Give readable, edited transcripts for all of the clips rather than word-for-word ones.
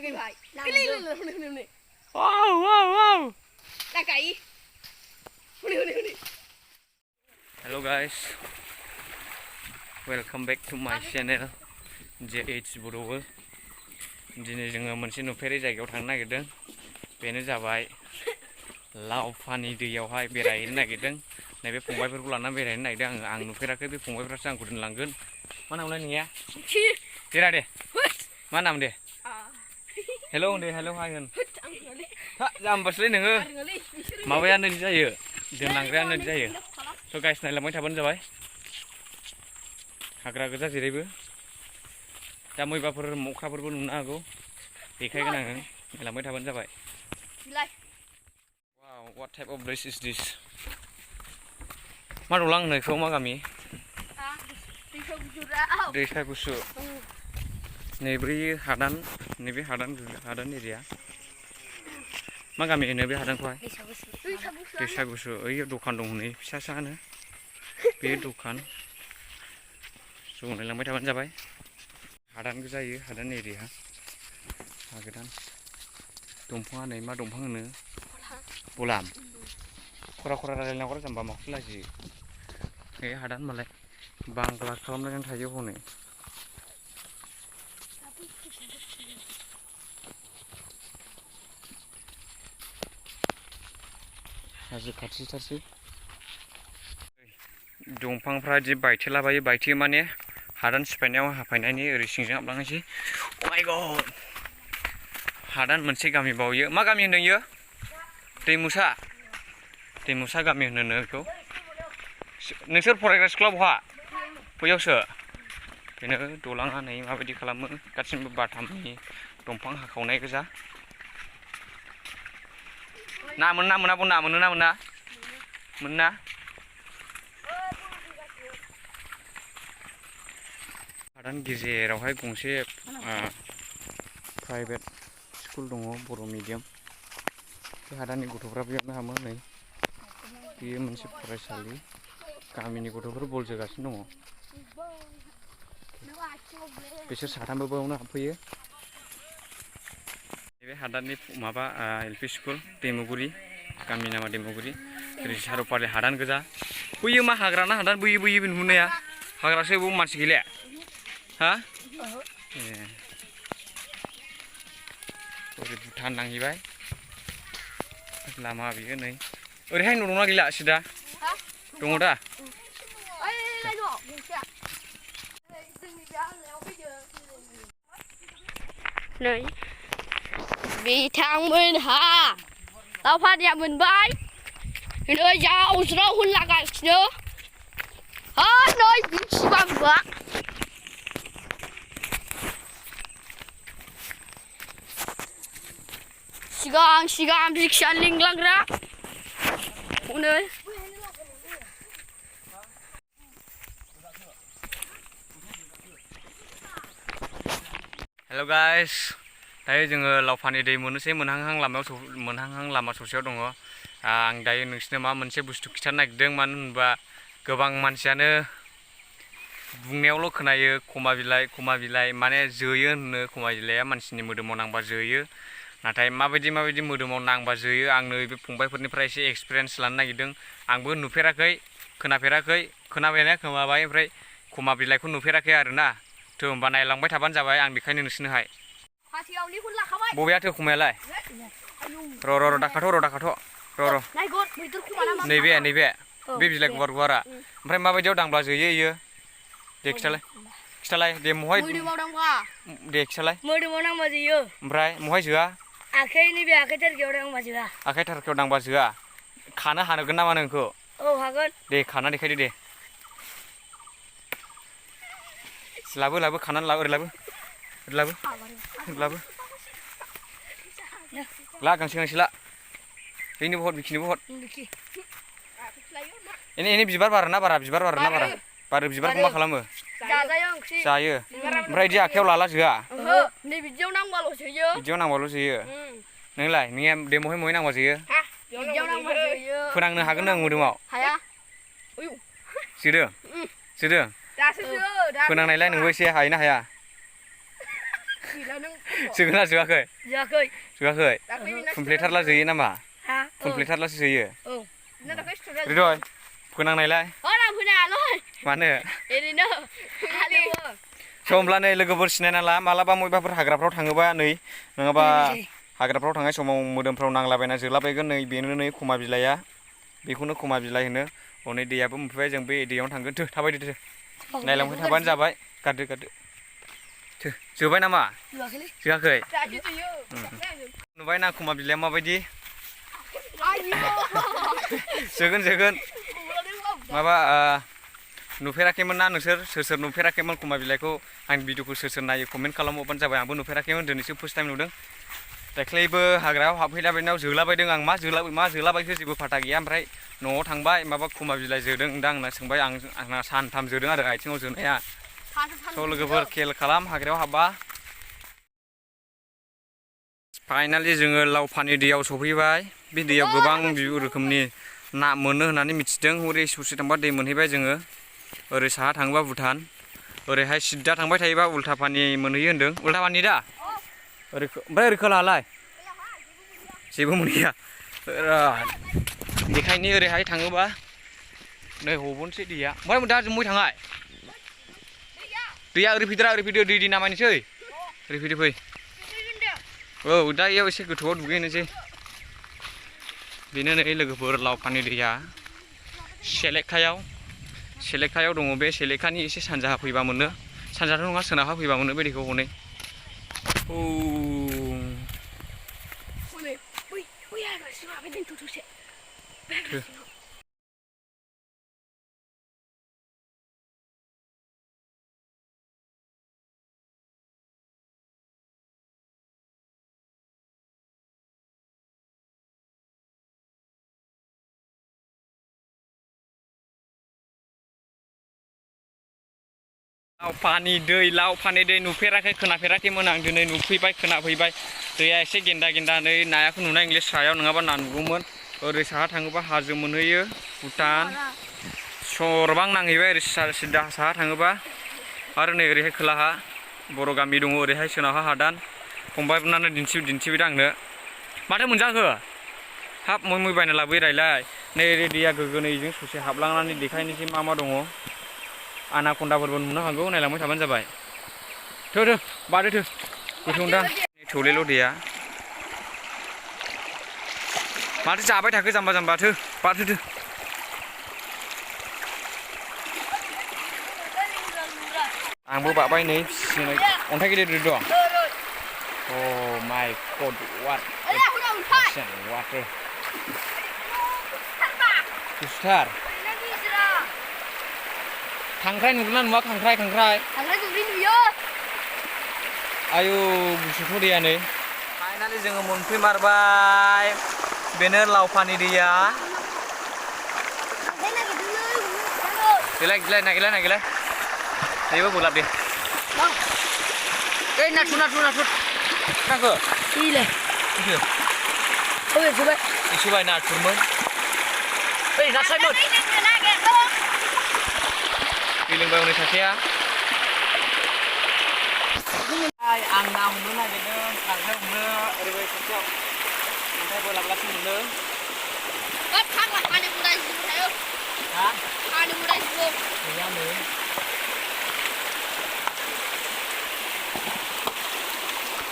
Cái vậy. Cái này. Wow. Là cái. Hello guys, welcome back to my channel JH Bro. दिनै जोङो मोनसे नुफेरै जायगायाव थांनो नागिरदों। बेनो जाबाय लावफानि दैयावहाय बेरायहैनो नागिरदों। नैबे फंबायफोरखौ लानानै बेरायहैनो नागिरदों आं नुफेराखै। बे फंबायफ्रासो आंखौ दोनलांगोन। मा नामलाय नोंनिया? देरा दे। मा नाम दे? हेलौ होन दे, हेलौ हाय होन। जाम्बासोलै नोङो। माबायानो जायो, दोनलांग्रायानो जायो। स' गाइस नायलांबाय थाबानो जाबाय। हाग्रा गोजा जेरैबो। दा मैबाफोर मख्राफोरबो नुनो हागौ। देखायगोन आङो, नायलांबाय थाबानो जाबाय। Wow, what type of place is this? मा दंलां होननायखौ मा गामि? दैसा गुसु। नैबे हादान, नैबे हादान एरिया। मा गामि होनो बे हादानखौहाय? दैसा गुसु। ओइ दखान दं हनै फिसा फिसानो। बे दखान। ज' नायलांबाय थाबानो जाबाय। हादान जायो, हादान एरिया। हादान। दंफाङा नै मा दंफां होनो? बलाम। खरा रायलायनांगौ जाम्बा माखौ लाजियो। बे हादान मालाय बांग्ला खालामनानै थायो हनै। हाजो खाथिथारसै। दंफांफ्रा बिदि बायथेलाबायो, बायथेयो माने हादान सिफायनायाव हाफायनायनि ओरै सिंजों हाबलांनोसै। अ माय गड! हादान मोनसे गामि बावयो। मा गामि होनदों इयो? दैमुसा गामि होनो बेखौ। नोंसोर फरायग्रा स्कुला बहा? बैयावसो। बेनो दलाङा नै माबायदि खालामो। गासिबो बाथामनि दंफां हाखावनाय गोजा। ना मोनो ना मोना? मोना? हादान गेजेरावहाय गंसे प्राइभेट स्कुल दङ, बर' मिडियाम। बे हादाननि गथ'फ्रा बेयावनो हाबो नै। बेयो मोनसे फरायसालि। गामिनि गथ'फोर बल जोगासिनो दङ। बिसोर साथामबो बेयावनो हाबफैयो। बे हादाननि माबा LP स्कुल दैमुगुरि। गामि नामा दैमुगुरि। ओरै सार'फालि हादान गोजा। बैयो मा हाग्राना हादान बैयो नुहुरनाया? हाग्रासो बाव मानसि गैला। हा? ए। ओरै भुटान नांहैबाय। लामा बियो नै। ओरैहाय न' दंना गैला सिदा? दङ दा? नै बिथांमोनहा लावफानिया मोनबाय। नै जाव होनलागासिनो। नै दिन्थिबा बुआ। सिगां रिक्सा लिंलांग्रा हनै। हेल' गाइस, दायो जोङो लावफानि दै मोननोसै मोनहांहां लामा ससेयाव दङ। आं दायो नोंसिनो माबा मोनसे बुस्थु खिथानो नागिरदों। मानो होनबा गोबां मानसियानो बुंनायावल' खोनायो खमा बिलाइ माने जोयो होनो। खमा बिलाइया मानसिनि मोदोमाव नांबा जोयो। नाथाय माबायदि मोदोमाव नांबा जोयो आंनो बे फंबायफोरनिफ्राय एसे एक्सपिरियेन्स लानो नागिरदों। आंबो नुफेराखै, खोनाफेराखै, खोनाबायना खोमाबाय, ओमफ्राय खमा बिलाइखौ नुफेराखै आरोना। थ' होनबा नायलांबाय थाबानो जाबाय आं बेखायनो नोंसोरनोहाय। बबेयाथो खमायालाय? र' दाखाथ'। र'। नैबे बे बिलाइ गुवारा। ओमफ्राय माबायदियाव दांब्ला जोयो इयो? दे खिथालाय दे महाय। मोदोमाव नांबा। दे खिथालाय। मोदोमाव नांबा जोयो। ओमफ्राय महाय जोआ? नैबे आखाइ थारखायाव नांबा जोआ। आखाइ थारखायाव नांबा जोआ? खानो हागोन नामा नोंखौ? औ हागोन। दे खाना देखायदो दे। लाबो खानानै लाबो, ओरै लाबो। ला गांसे ला। बैनोबो हर, बिखिनोबो हर। एनै बिबार बारो ना बारा? बारो बिबारखौ मा खालामो? जाजायो ओंख्रि। जायो। ओमफ्राय बिदि आखाइयाव लाला जोआ? नै बिदियाव नांबाल' जोयो। बिदियाव नांबाल' जोयो? नोंलाय दे महाय नांबा जोयो? बिदियाव नांबा जोयो। फोनांनो हागोन नों मोदोमाव? हाया। जोदों? दासो जो। फोनांनायलाय नोंबो एसे हायो ना हाया? जोगोना जोआखै जोआखै जोआखै दाख्लै बेना फुनफ्लेथारला जोयो नामा हा फुनफ्लेथारलासो जोयो औ बिना दाख्लै स्टरा रिदय फोनांनायलाय आं फोनाङालै मानो ओरैनो हालेवो स' होमब्ला नै लोगोफोर सिनायना ला मालाबा बबेबाफोर हाग्राफ्राव थाङोबा नै नङाबा हाग्राफ्राव थांनाय समाव मोदोमफ्राव नांलाबायना जोलाबायगोन नै बेनो नै खमा बिलाइआ बेखौनो खमा बिलाइ होनो हनै दैयाबो मोनफैबाय जों बे दैयावनो थांगोन थो थाबायदो नायलांबाय थाबानो जाबाय गारदो गारदो थो जोबाय नामा जोआखै नुबाय ना खमा बिलाइआ माबायदि जोगोन माबा नुफेराखैमोन ना नोंसोर सोर सोर नुफेराखैमोन खमा बिलाइखौ आं भिडिअखौ सोर सोर नायो कमेन्ट खालामहरबानो जाबाय आंबो नुफेराखैमोन दिनैसो फार्स्ट टाइम नुदों दाख्लैबो हाग्रायाव हाबफैलाबायनायाव जोलाबायदों आं मा जोलाबायखो जेबो फाथा गैया ओमफ्राय न'आव थांबाय माबा खमा बिलाइ जोदों दां होनना सोंबाय आंना सानथाम जोदों आरो आथिङाव जोनाया स' लोगोफोर खेल खालाम हाग्रायाव हाबबा फाइनालि जोङो लावफानि दैयाव सफैबाय बे दैयाव गोबां रोखोमनि ना मोनो होननानै मिथिदों हरै ससे थांबा दै मोनहैबाय जोङो ओरै साहा थाङोबा भुटान ओरैहाय सिद्दा थांबाय थायोबा उल्था पानि मोनहैयो होनदों उल्था पानि दा ओमफ्राय ओरै खोलाहालाय जेबो मोनहैया बेखायनो ओरैहाय थाङोबा नै हबनोसै दैया ओमफ्राय दा जों बबे थाङा दैया ओरै फैदो दै नामायनोसै ओरै फैदो फै औ दा इयाव एसे गोथौआव दुगैनोसै बेनो नै लोगोफोर लावफानि दैया सेलेखायाव दङ बे सेलेखानि एसे सानजाहा फैबा मोनो सानजाथ' नङा सोनाबहा फैबा मोनो बे दैखौ हनै लावफानि दै नुफेराखै खोनाफेराखैमोन आं दिनै नुफैबाय खोनाफैबाय दैया एसे गेन्दा नै नायाखौ नुनाय इंलिस सायाव नङाबा ना नुगौमोन ओरै साहा थाङोबा हाजो मोनहैयो भुटान सरबां नांहैबाय ओरै सिदा साहा थाङोबा आरो नै ओरैहाय खोलाहा बर' गामि दङ ओरैहाय सोनाबहा हादान फंबायमोनानो दिन्थिबाय आंनो माथो मोनजाखो हाब मै बायना लाबोबायरायलाय नै ओरै दैया गोग्गोनैजों ससे हाबलांनानै देखायनोसै मा दङ आनाकन्दाफोरबो नुनो हागौ नायलांबाय थाबानो जाबाय थो बारदो गोथौदां थौलेल' दैया माथो जाबाय थाखो जाम्बा थो बारदो आंबो बाबाय नै अन्थाइ गिदिर दं अ माय गड वाटार गुसुथार खांख्राइ नुदोंना नुवा खांख्राइ नुयो आयु गुसुथ' दैया नै फाइनालि जोङो मोनफैमारबाय बेनो लावफानि दैया गैला नागिरलाय जेबो गलाब दे ओइ नाथुर थांखो इसेबाय नाथुरमोन ओइ नास्रायमोन दै लोंबाय हनै सासेया आं ना हमनो नागिरदों खांख्राइ हमनो ओरैबायदि खाथियाव अन्थाइ बोलाब्लासो मोनदों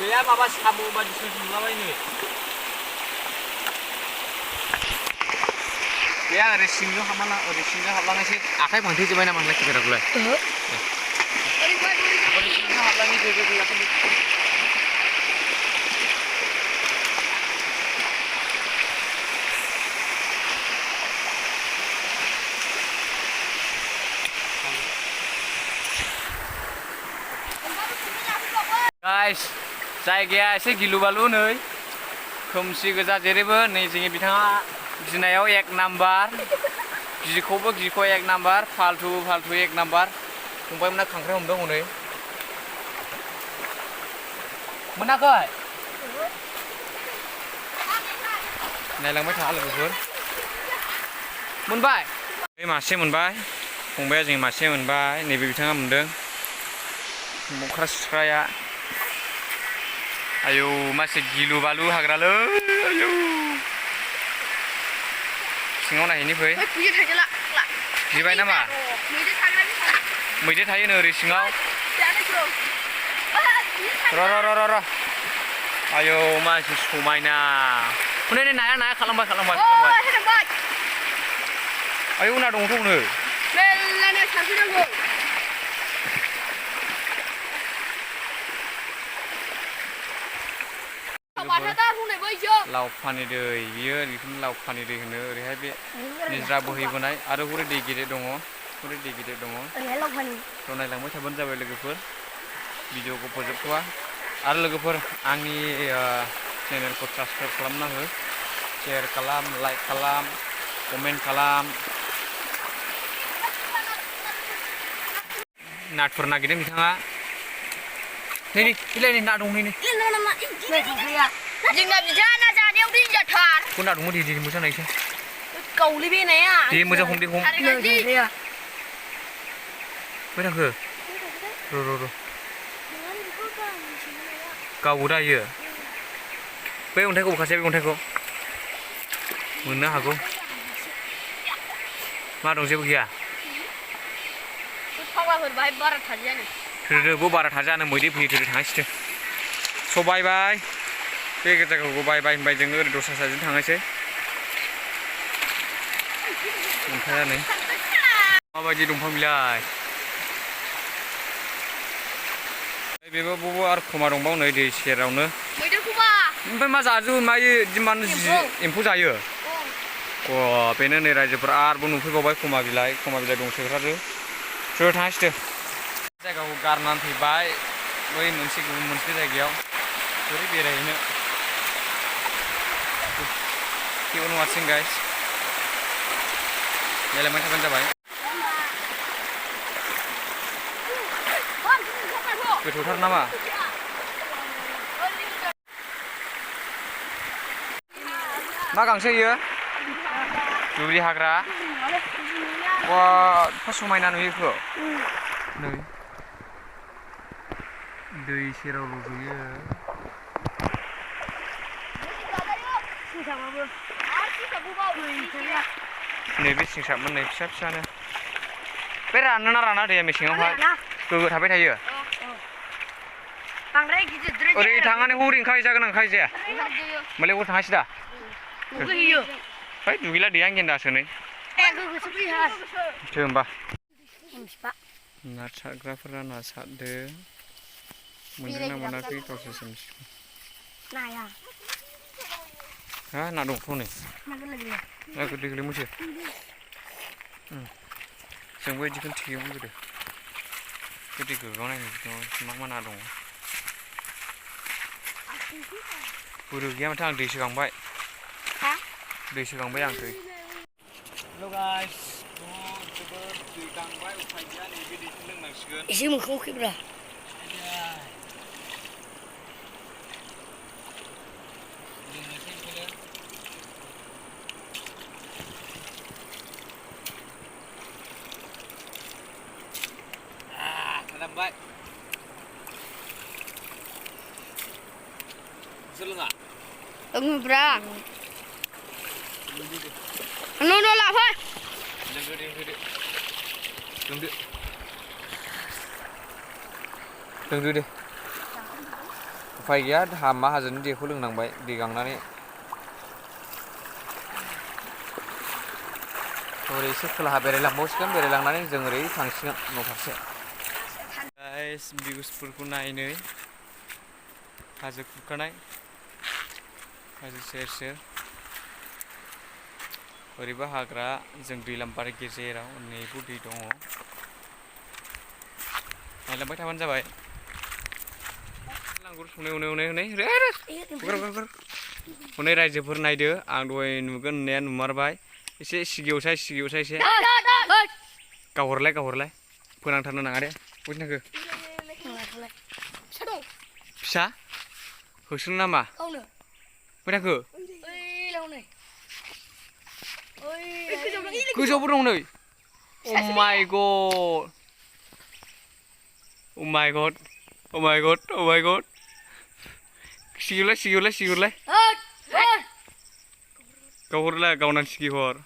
गैया माबा साम' बायदिसिना नुलाबायनो गैया ओरै सिंजों हाबलांनोसै आखाइ फांथेजोब्बाय नामा नोंलाय केमेराखौलाय ओरै सिंजों हाबलांनोसै गैयाथ' गाइस जायगाया एसे गिलु बालु नै खोमसि गोजा जेरैबो नै जोंनि बिथाङा गिनायाव 1 नाम्बार गिखौबो गिख' 1 नाम्बार फाल्थु 1 नाम्बार फंबायमोना खांख्राइ हमदों हनै मोनाखै नायलांबाय था लोगोफोर मोनबाय बे मासे मोनबाय फंबाया जों मासे मोनबाय नैबे बिथाङा मोनदों मुख्रा सुख्राया Ayo masih gilu balu hagraलै ayo सिङाव नायहैनि फै मैदेर थायो ला गिबाय नामा मैदेर थाग्रा मैदेर थायो नो ओरै सिङाव र आयौ मासि समायना हनै नाया खालामबाय आयौ ना दङथ' नो मेल्लानो सानफैनांगौ लावफानि दै बियो बेखौनो लावफानि दै होनो ओरैहाय बे निज्रा बोहैबोनाय आरो हरै दै गिदिर दङ थ' नायलांबाय थाबानो जाबाय लोगोफोर भिडिअखौ फोजोबथ'वा आरो लोगोफोर आंनि चेनेलखौ साबस्क्राइब खालामना हो शेयार खालाम लाइक खालाम कमेन्ट खालाम नाथुर नागिरदों बिथाङा नै ना दं नै जोंना बिदा ना जानायाव दै जाथार को ना दङ दे मोजां नायसै गावलिबेनाया दे मोजां हम बै थांखो र' गावो दायो बै अन्थाइखौ बखासै बे अन्थाइखौ मोननो हागौ मा दं जेबो गैया फाग्लाफोर बाहाय बारा थाजायानो थोदो बारा थाजानो मैदेर फैयो थोदो थांसै सबायबाय बे जायगाखौ बायबाय होनबाय जोङो ओरै दस्रा साइडजों थांनोसै अन्थाइआ नै माबायदि दंफां बिलाइ बेबो बबाव आरो खमा दंबावो नै दै सेरावनो ओमफ्राय मा जाजोबो मायो मानो एम्फौ जायो अ बेनो नै रायजोफोर आरोबाव नुफैबावबाय खमा बिलाइ दंसोगारो ज' थांसै जायगाखौ गारनानै फैबाय बै गुबुन मोनसे जायगायाव बोरै बेरायहैनो keep on watching guys नायलांबाय थाबानो जाबाय गोथौथार नामा मा गांसो इयो दुब्लि हाग्रा वा एफा समायना नुयो बेखौ नै दै सेराव लुबैयो नैबे सिंसाबमोन नै फिसानो बे रानो ना राना दैया मेसेङावहाय गोगो थाबाय थायो ओरै थांनानै हरै ओंखारहैजागोन ओंखारहैजाया होमबालाय हरै थाङासै दा दुगैला दैया गेन्दासो नै होमबा ना सारग्राफोरा ना सारदो मोनदों ना मोनाखै गावसोरसो मिथिगौ हा ना दंथ' नै ना गोरलै मोनसो जोंबो बिदिखौनो थेयोमोन गोदो गोदो गोगाव नायनो मा ना दङ बोरो गैया माथो आं दै सोगांबाय आं दै हेल' गाइस जोबोद दै गांबाय उफाय गैया नैबे दैखौ लोंनांसिगोन एसे मोखाङाव खेब्रा Baik. Selengah. Bra. No lah, Pak. Loंदो दे. उफाय गैया हामा हाजोनि दैखौ लोंनांबाय दै गांनानै ओरै एसे खोलाहा बेरायलांबावसिगोन बेरायलांनानै जों ओरै थांसिगोन न' फारसे गाइस भिउसफोरखौ नायनो हाजो खुरखानाय हाजो सेर ओरैबो हाग्रा जों दैलामबारि गेजेराव नेबो दै दङ नायलांबाय थाबानो जाबाय लांगुर हनै रायजोफोर नायदो आं दहाय नुगोन होननाया नुमारबाय एसे सिगियावसाय एसे गावहरलाय फोनांथारनो नाङा दे बबेथिं थांखो फिसा होसोनो नामा बबेथिं थांखो गोजौआवबो दं नै Oh my god सिगिहरलाय गावहरलाय गावनानै सिगिहर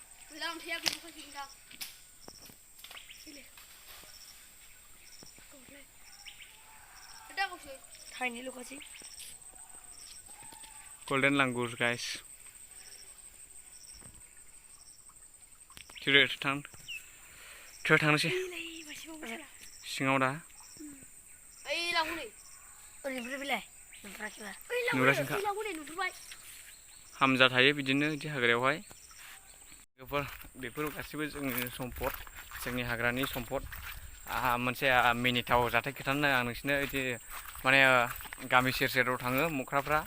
golden langur guys थोर थांनोसै सिङाव दा नुगासिनोखा हामजा थायो बिदिनो बिदि हाग्रायावहाय बेफोर गासिबो जोंनि सम्पद जोंनि हाग्रानि सम्पद मोनसे मिनिथाव जाथाय खोन्थानो आं नोंसोरनो बिदि माने गामि सेर सेराव थाङो मोख्राफ्रा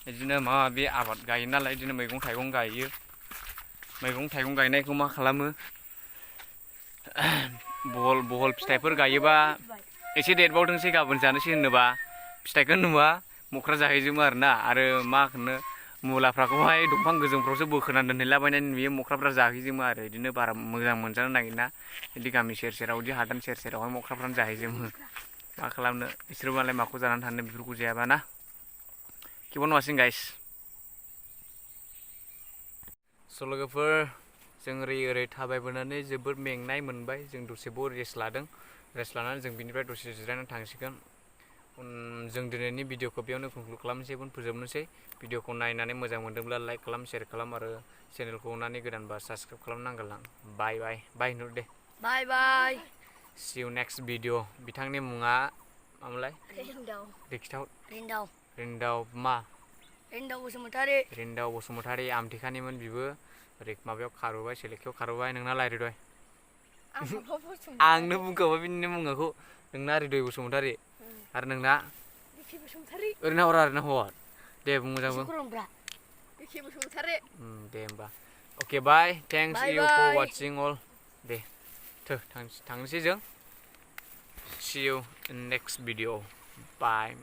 बिदिनो माबा माबि आबाद गायो नालाय बिदिनो मैगं थाइगं गायो मैगं थाइगं गायनायखौ मा खालामो बहल फिथाइफोर गायोबा एसे देरबावथोंसै गाबोन जानोसै होनोबा फिथाइखौ नुवा मोख्रा जाहैजोबो आरोना आरो मा होनो मुलाफ्राखौहाय दंफां गोजौफ्रावसो बोखोनानै दोनहैलाबायनानै नुयो मोख्राफ्रा जाहैजोबो आरो बिदिनो बारा मोजां मोनजानो नागिरा बिदि गामि सेर सेराव बिदि हादान सेर सेरावहाय मोख्राफ्रानो जाहैजोबो मा खालामनो बिसोर मालाय माखौ जानानै थानो बेफोरखौ जायाबा ना keep on watching guys स' लोगोफोर जों ओरै थाबायबोनानै जोबोद मेंनाय मोनबाय जों दसेबाव रेस्ट लानानै जों बिनिफ्राय दसे जिरायनानै थांसिगोन जों दिनैनि भिडिअखौ बेयावनो कनक्लुड खालामनोसै फोजोबनोसै भिडिअखौ नायनानै मोजां मोनदोंब्ला लाइक खालाम शेयार खालाम आरो चेनेलखौ अननानै गोदानबा साबस्क्राइब खालामनांगोन बाय होनहर दे बाय see you next video बिथांनि मुङा मामोनलाय रिन्दाव मा रिन्दाव बसुमतारी आमथेखानिमोन बिबो ओरै माबायाव खारबोबाय सेलेक्टआव खारबोबाय नोंना लायरिदय आंनो बुंखाबाय बिनि मुङाखौ नोंना रिदय बसुमतारी आरो नोंना ओरैनो हर दे बुं मोजां बुं दे होमबा अके बाय थेंक्स इउ फर वाचिं अल दे थांनोसै जों see you in next video bye